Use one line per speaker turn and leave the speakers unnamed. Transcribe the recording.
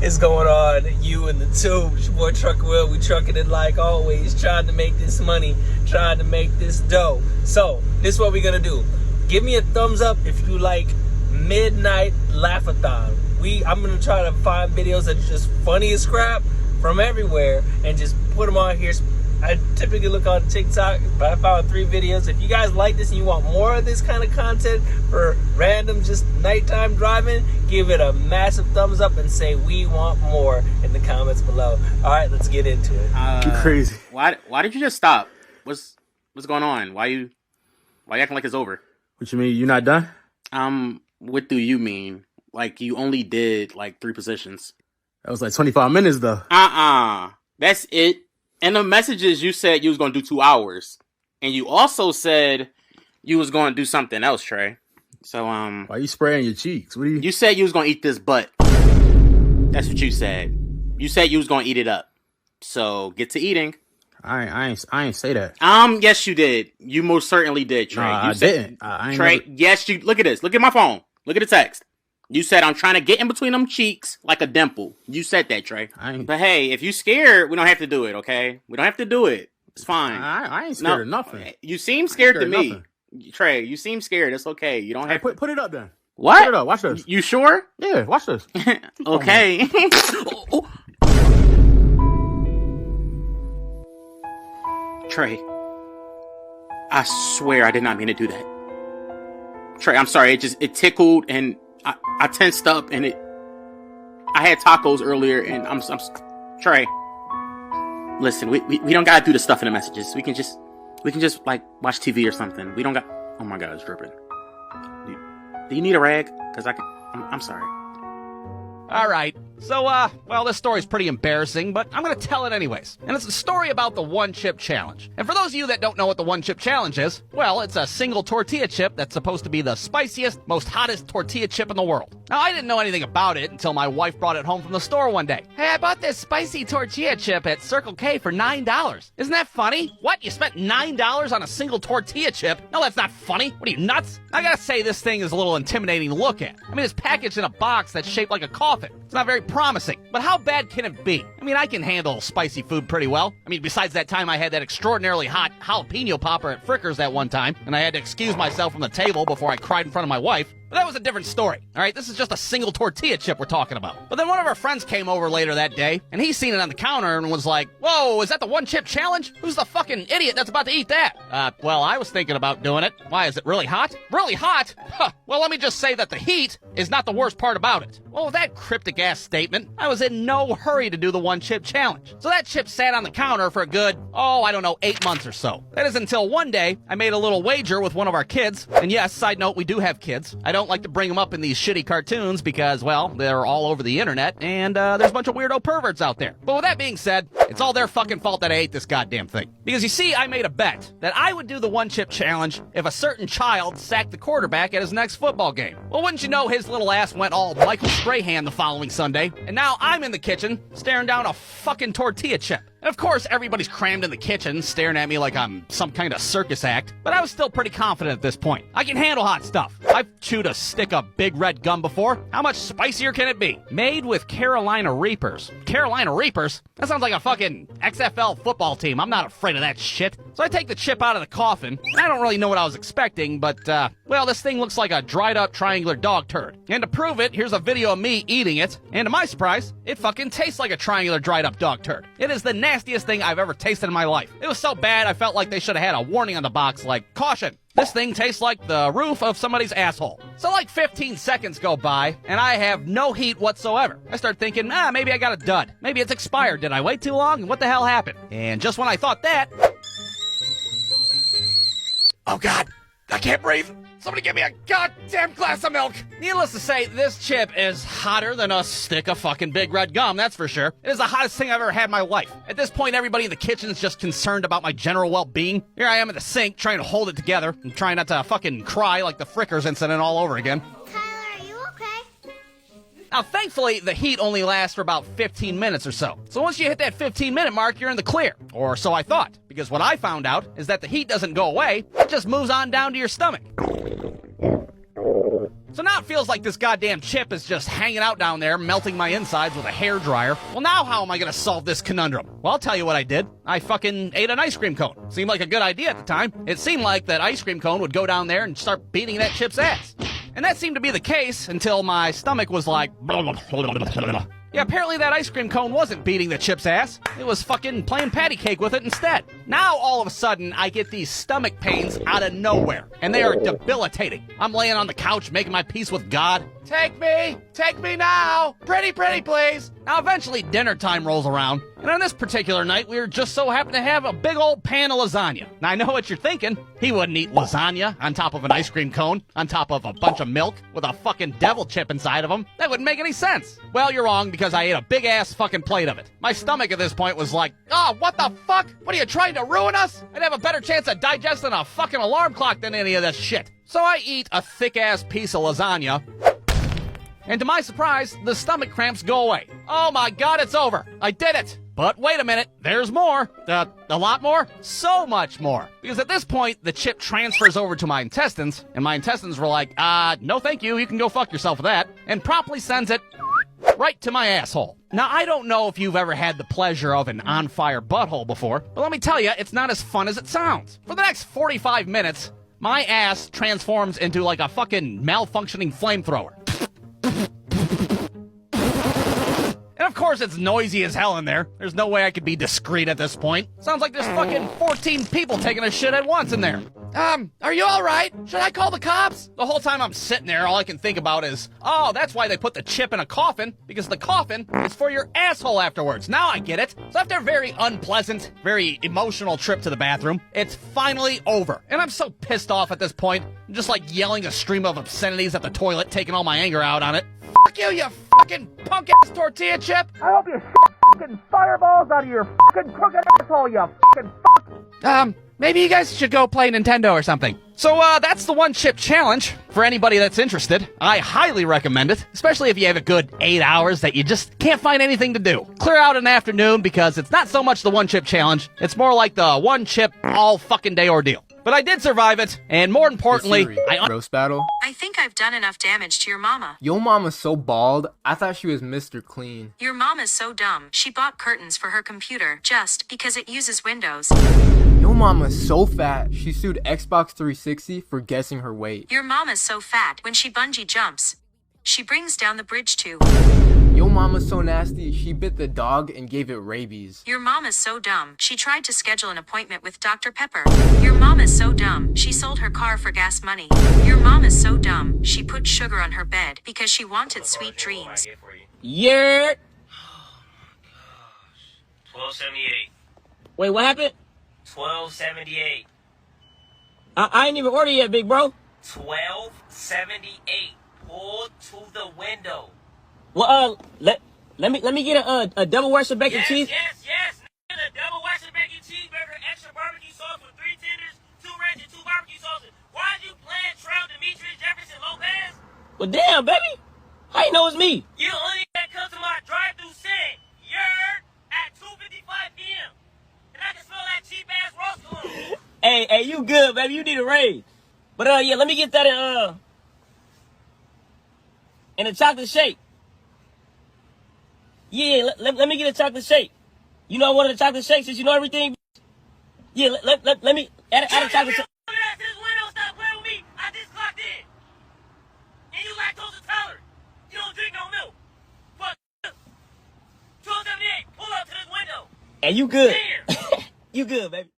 is going on? You and the tube. It's your boy Trucker Will. We trucking it like always, trying to make this money, trying to make this dough. So, this is what we're gonna do. Give me a thumbs up if you like Midnight Laugh-a-thon. I'm gonna try to find videos that's just funny as crap from everywhere and just put them on here. I typically look on TikTok, but I found 3 videos. If you guys like this and you want more of this kind of content for random just nighttime driving, give it a massive thumbs up and say we want more in the comments below. All right, let's get into it.
You crazy.
Why did you just stop? What's going on? Why you acting like it's over?
What you mean? You not done?
What do you mean? Like you only did like 3 positions.
That was like 25 minutes though.
That's it. And the messages you said you was gonna do 2 hours, and you also said you was gonna do something else, Trey. So
why you spraying your cheeks? What do you?
You said you was gonna eat this butt. That's what you said. You said you was gonna eat it up. So get to eating.
I ain't say that.
Yes you did. You most certainly did, Trey.
I didn't. I ain't
Trey,
never...
yes you. Look at this. Look at my phone. Look at the text. You said, I'm trying to get in between them cheeks like a dimple. You said that, Trey. But hey, if you scared, we don't have to do it, okay? We don't have to do it. It's fine.
I ain't scared of nothing.
You seem scared to me. Trey, you seem scared. It's okay. You don't have
to. Put it up then.
What?
Put it up. Watch this.
You sure?
Yeah, watch this.
Okay. Trey, I swear I did not mean to do that. Trey, I'm sorry. It tickled and I tensed up and I had tacos earlier and I'm Trey. Listen, we don't gotta do the stuff in the messages. We can just like watch TV or something. We don't got. Oh my God, it's dripping. Do you need a rag? Cause I'm sorry.
All right. So, well, this story's pretty embarrassing, but I'm gonna tell it anyways. And it's a story about the One Chip Challenge. And for those of you that don't know what the One Chip Challenge is, well, it's a single tortilla chip that's supposed to be the spiciest, most hottest tortilla chip in the world. Now, I didn't know anything about it until my wife brought it home from the store one day. Hey, I bought this spicy tortilla chip at Circle K for $9. Isn't that funny? What? You spent $9 on a single tortilla chip? No, that's not funny. What are you, nuts? I gotta say, this thing is a little intimidating to look at. I mean, it's packaged in a box that's shaped like a coffin. It's not very promising, but how bad can it be? I mean, I can handle spicy food pretty well. I mean, besides that time I had that extraordinarily hot jalapeno popper at Frickers that one time, and I had to excuse myself from the table before I cried in front of my wife. But that was a different story, all right? This is just a single tortilla chip we're talking about. But then one of our friends came over later that day, and he seen it on the counter and was like, whoa, is that the One Chip Challenge? Who's the fucking idiot that's about to eat that? Well, I was thinking about doing it. Why, is it really hot? Really hot? Huh. Well, let me just say that the heat is not the worst part about it. Well, with that cryptic-ass statement, I was in no hurry to do the One Chip Challenge. So that chip sat on the counter for a good, 8 months or so. That is until one day, I made a little wager with one of our kids. And yes, side note, we do have kids. I don't like to bring them up in these shitty cartoons because, well, they're all over the internet, and there's a bunch of weirdo perverts out there. But with that being said, it's all their fucking fault that I ate this goddamn thing. Because you see, I made a bet that I would do the One Chip Challenge if a certain child sacked the quarterback at his next football game. Well, wouldn't you know, his little ass went all Michael Strahan the following Sunday, and now I'm in the kitchen staring down a fucking tortilla chip. And of course, everybody's crammed in the kitchen, staring at me like I'm some kind of circus act, but I was still pretty confident at this point. I can handle hot stuff. I've chewed a stick of Big Red gum before. How much spicier can it be? Made with Carolina Reapers. Carolina Reapers? That sounds like a fucking XFL football team. I'm not afraid of that shit. So I take the chip out of the coffin. I don't really know what I was expecting, but, well, this thing looks like a dried up triangular dog turd. And to prove it, here's a video of me eating it. And to my surprise, it fucking tastes like a triangular dried up dog turd. It is the nastiest thing I've ever tasted in my life. It was so bad, I felt like they should have had a warning on the box like, caution, this thing tastes like the roof of somebody's asshole. So like 15 seconds go by, and I have no heat whatsoever. I start thinking, maybe I got a dud. Maybe it's expired. Did I wait too long? What the hell happened? And just when I thought that... Oh God, I can't breathe. Somebody give me a goddamn glass of milk. Needless to say, this chip is hotter than a stick of fucking Big Red gum, that's for sure. It is the hottest thing I've ever had in my life. At this point, everybody in the kitchen is just concerned about my general well-being. Here I am at the sink trying to hold it together and trying not to fucking cry like the Frickers incident all over again.
Tyler, are you okay?
Now, thankfully, the heat only lasts for about 15 minutes or so. So once you hit that 15-minute mark, you're in the clear. Or so I thought. Because what I found out is that the heat doesn't go away, it just moves on down to your stomach. So now now it feels like this goddamn chip is just hanging out down there, melting my insides with a hairdryer. Well, now how am I gonna solve this conundrum? Well, I'll tell you what I did. I fucking ate an ice cream cone. Seemed like a good idea at the time. It seemed like that ice cream cone would go down there and start beating that chip's ass. And that seemed to be the case until my stomach was like... Yeah, apparently that ice cream cone wasn't beating the chip's ass. It was fucking playing patty cake with it instead. Now, all of a sudden, I get these stomach pains out of nowhere, and they are debilitating. I'm laying on the couch making my peace with God. Take me now. Pretty, please. Now, eventually, dinner time rolls around, and on this particular night, we just so happen to have a big old pan of lasagna. Now, I know what you're thinking. He wouldn't eat lasagna on top of an ice cream cone, on top of a bunch of milk with a fucking devil chip inside of him. That wouldn't make any sense. Well, you're wrong, because I ate a big-ass fucking plate of it. My stomach at this point was like, oh, what the fuck? What are you trying to ruin us? I'd have a better chance of digesting a fucking alarm clock than any of this shit. So I eat a thick-ass piece of lasagna, and to my surprise, the stomach cramps go away. Oh my God, it's over. I did it. But wait a minute, there's more. A lot more? So much more. Because at this point, the chip transfers over to my intestines, and my intestines were like, no thank you, you can go fuck yourself with that, and promptly sends it right to my asshole. Now, I don't know if you've ever had the pleasure of an on-fire butthole before, but let me tell you, it's not as fun as it sounds. For the next 45 minutes, my ass transforms into like a fucking malfunctioning flamethrower. And of course it's noisy as hell in there. There's no way I could be discreet at this point. Sounds like there's fucking 14 people taking a shit at once in there. Are you alright? Should I call the cops? The whole time I'm sitting there, all I can think about is, oh, that's why they put the chip in a coffin, because the coffin is for your asshole afterwards. Now I get it. So after a very unpleasant, very emotional trip to the bathroom, it's finally over. And I'm so pissed off at this point. I'm just like yelling a stream of obscenities at the toilet, taking all my anger out on it. Fuck you, you fucking punk-ass tortilla chip! I hope you shit fucking fireballs out of your fucking crooked asshole, you fucking fuck! Maybe you guys should go play Nintendo or something. So, that's the one chip challenge. For anybody that's interested, I highly recommend it, especially if you have a good 8 hours that you just can't find anything to do. Clear out an afternoon, because it's not so much the one chip challenge, it's more like the one chip all fucking day ordeal. But I did survive it, and more importantly,
roast battle.
I think I've done enough damage to your mama.
Yo mama's so bald, I thought she was Mr. Clean.
Your mama's so dumb, she bought curtains for her computer just because it uses Windows.
Yo mama's so fat, she sued Xbox 360 for guessing her weight.
Your mama's so fat, when she bungee jumps, she brings down the bridge too.
Yo mama's so nasty, she bit the dog and gave it rabies.
Your mama's so dumb, she tried to schedule an appointment with Dr. Pepper. Your mama's so dumb, she sold her car for gas money. Your mama's so dumb, she put sugar on her bed because she wanted sweet dreams.
Yeah.
Oh my gosh. 1278.
Wait, what happened?
1278.
I ain't even ordered yet, big bro.
1278. Pull to the window.
Well, let me get a double Western bacon cheese.
Yes. The double Western bacon cheeseburger, extra barbecue sauce with 3 tenders, 2 ranch, and 2 barbecue sauces. Why are you playing Trout, Demetrius, Jefferson, Lopez?
Well, damn, baby. How you know it's me?
You only gotta come to my drive-thru saying, "You're at 2:55 p.m." And I can smell that cheap-ass roast cologne.
Hey, you good, baby. You need a raise. But, yeah, let me get that in a chocolate shake. Yeah, let me get a chocolate shake. You know I wanted a chocolate shake since you know everything. Yeah, let me add a chocolate shake.
Stop playing with me. I just clocked in. And you lactose intolerant. You don't drink no milk. Fuck. 1278. Pull up to this window.
Hey, you good.
Damn.
You good, baby.